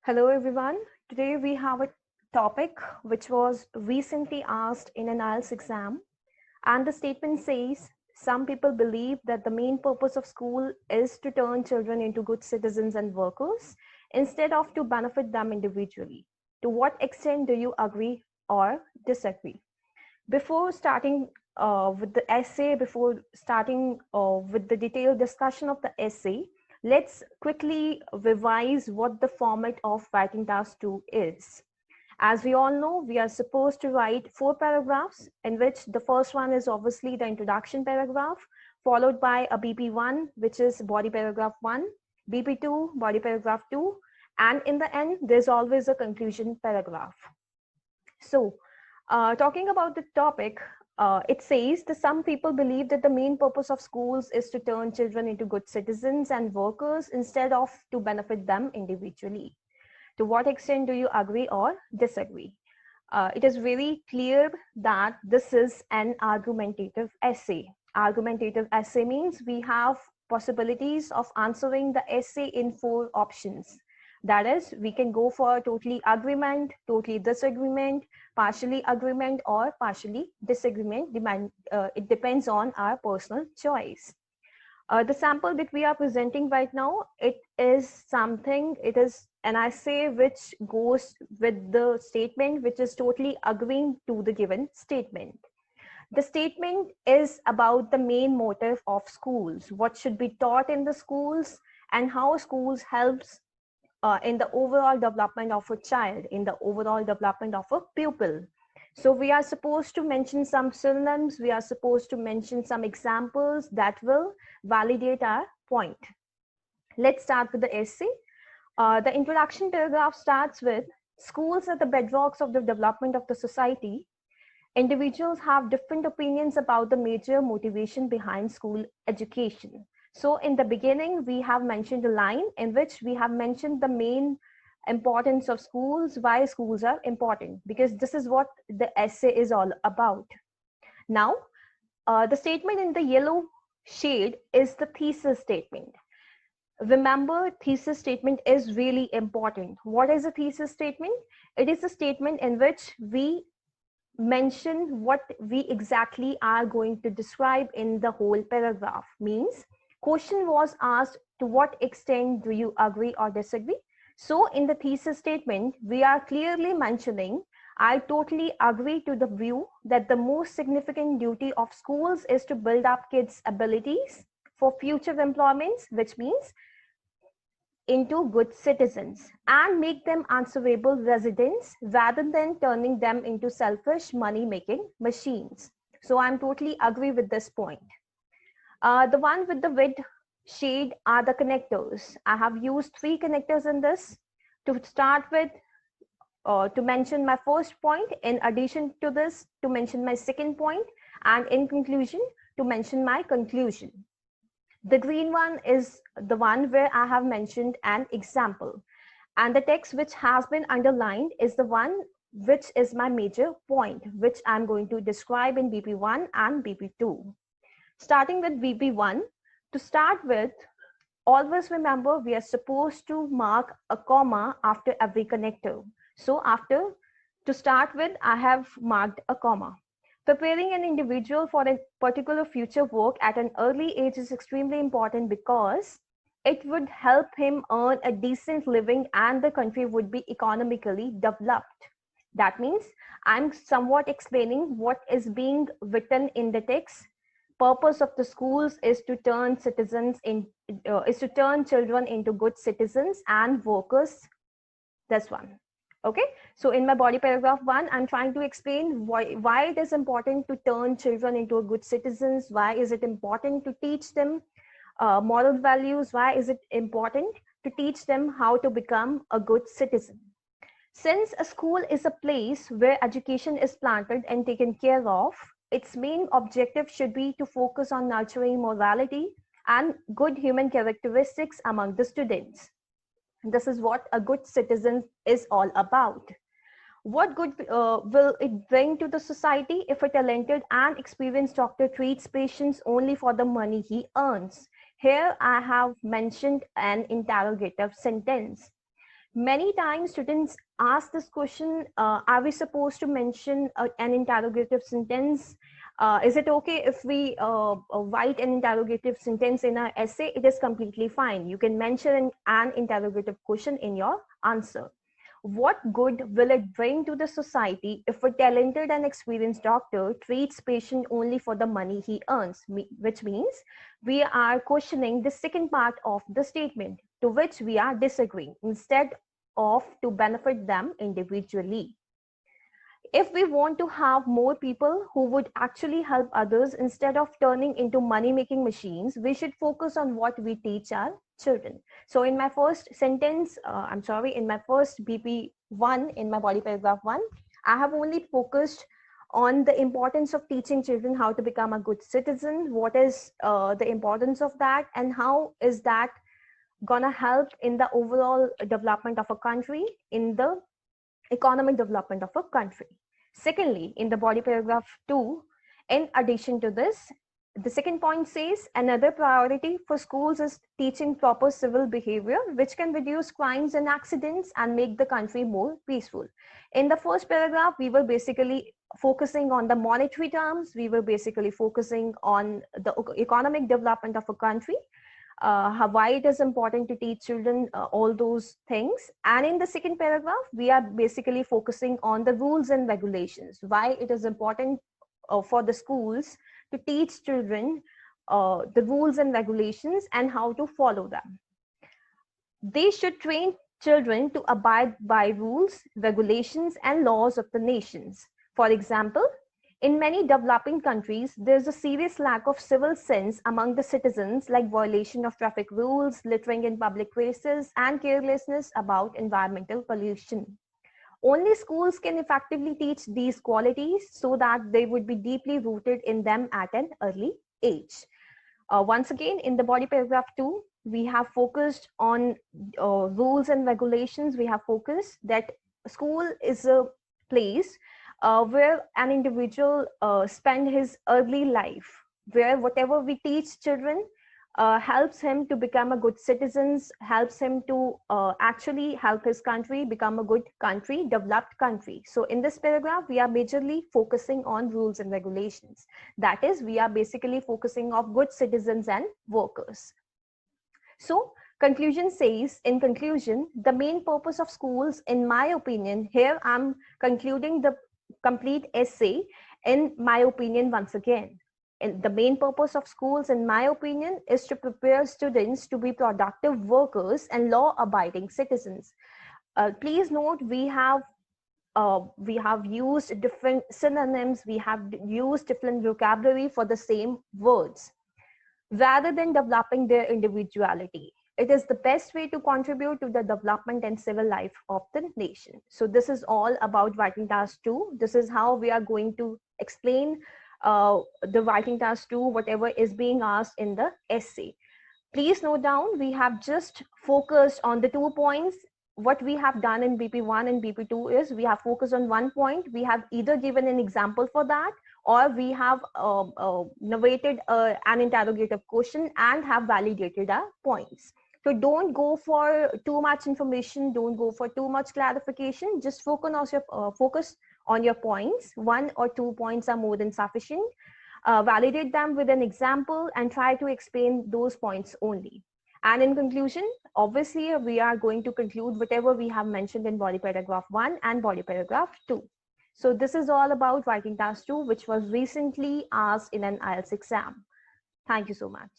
Hello, everyone. Today we have a topic which was recently asked in an IELTS exam. And the statement says some people believe that the main purpose of school is to turn children into good citizens and workers instead of to benefit them individually. To what extent do you agree or disagree? Before starting with the essay, before starting with the detailed discussion of the essay, let's quickly revise what the format of writing task 2 is. As we all know, we are supposed to write 4 paragraphs, in which the first one is obviously the introduction paragraph, followed by a BP1, which is body paragraph 1, BP2, body paragraph 2, and in the end, there's always a conclusion paragraph. So, talking about the topic, it says that some people believe that the main purpose of schools is to turn children into good citizens and workers instead of to benefit them individually. To what extent do you agree or disagree? It is very clear that this is an argumentative essay. Argumentative essay means we have possibilities of answering the essay in 4 options. That is, we can go for totally agreement, totally disagreement, partially agreement, or partially disagreement. It depends on our personal choice. The sample that we are presenting right now, it is an essay which goes with the statement, which is totally agreeing to the given statement. The statement is about the main motive of schools, what should be taught in the schools, and how schools helps in the overall development of a child, in the overall development of a pupil. So we are supposed to mention some synonyms, we are supposed to mention some examples that will validate our point. Let's start with the essay. The introduction paragraph starts with schools are the bedrocks of the development of the society. Individuals have different opinions about the major motivation behind school education. So in the beginning, we have mentioned a line in which we have mentioned the main importance of schools, why schools are important, because this is what the essay is all about. Now, the statement in the yellow shade is the thesis statement. Remember, thesis statement is really important. What is a thesis statement? It is a statement in which we mention what we exactly are going to describe in the whole paragraph. Means, question was asked, to what extent do you agree or disagree? So in the thesis statement, we are clearly mentioning, I totally agree to the view that the most significant duty of schools is to build up kids' abilities for future employments, which means into good citizens, and make them answerable residents rather than turning them into selfish money making machines. So I'm totally agree with this point. The one with the red shade are the connectors. I have used 3 connectors in this to start with, to mention my first point, in addition to this to mention my second point, and in conclusion to mention my conclusion. The green one is the one where I have mentioned an example. And the text which has been underlined is the one which is my major point, which I'm going to describe in BP1 and BP2. Starting with BP1, to start with, always remember we are supposed to mark a comma after every connector. So to start with, I have marked a comma. Preparing an individual for a particular future work at an early age is extremely important because it would help him earn a decent living and the country would be economically developed. That means I'm somewhat explaining what is being written in the text. Purpose of the schools is to turn children into good citizens and workers. That's one. Okay, so in my body paragraph 1, I'm trying to explain why it is important to turn children into good citizens. Why is it important to teach them moral values? Why is it important to teach them how to become a good citizen? Since a school is a place where education is planted and taken care of, its main objective should be to focus on nurturing morality and good human characteristics among the students. This is what a good citizen is all about. What good will it bring to the society if a talented and experienced doctor treats patients only for the money he earns? Here I have mentioned an interrogative sentence. Many times students ask this question, are we supposed to mention an interrogative sentence? Is it okay if we write an interrogative sentence in our essay? It is completely fine. You can mention an interrogative question in your answer. What good will it bring to the society if a talented and experienced doctor treats patient only for the money he earns? Which means we are questioning the second part of the statement, to which we are disagreeing, instead of to benefit them individually. If we want to have more people who would actually help others instead of turning into money making machines, we should focus on what we teach our children. So in my first sentence, in my first BP1, in my body paragraph 1, I have only focused on the importance of teaching children how to become a good citizen. What is the importance of that, and how is that gonna help in the overall development of a country, in the economic development of a country. Secondly, in the body paragraph 2, in addition to this, the second point says another priority for schools is teaching proper civil behavior, which can reduce crimes and accidents and make the country more peaceful. In the first paragraph, we were basically focusing on the monetary terms, we were basically focusing on the economic development of a country, why it is important to teach children all those things. And in the second paragraph, we are basically focusing on the rules and regulations, why it is important for the schools to teach children the rules and regulations and how to follow them. They should train children to abide by rules, regulations, and laws of the nations. For example, in many developing countries, there's a serious lack of civil sense among the citizens, like violation of traffic rules, littering in public places, and carelessness about environmental pollution. Only schools can effectively teach these qualities so that they would be deeply rooted in them at an early age. Once again, in the body paragraph 2, we have focused on rules and regulations. We have focused that school is a place where an individual spend his early life, where whatever we teach children helps him to become a good citizens, helps him to actually help his country become a good country, developed country. So in this paragraph, we are majorly focusing on rules and regulations. That is, we are basically focusing on good citizens and workers. So conclusion says, in conclusion, the main purpose of schools, in my opinion, here I'm concluding the complete essay, in my opinion, once again. And the main purpose of schools, in my opinion, is to prepare students to be productive workers and law-abiding citizens. Please note, we have used different synonyms, we have used different vocabulary for the same words, rather than developing their individuality. It is the best way to contribute to the development and civil life of the nation. So this is all about writing task 2. This is how we are going to explain the writing task 2, whatever is being asked in the essay. Please note down, we have just focused on the 2 points. What we have done in BP1 and BP2 is we have focused on 1 point. We have either given an example for that, or we have narrated an interrogative question and have validated our points. So don't go for too much information, don't go for too much clarification, just focus on your points. 1 or 2 points are more than sufficient. Validate them with an example and try to explain those points only. And in conclusion, obviously, we are going to conclude whatever we have mentioned in body paragraph 1 and body paragraph 2. So this is all about writing task 2, which was recently asked in an IELTS exam. Thank you so much.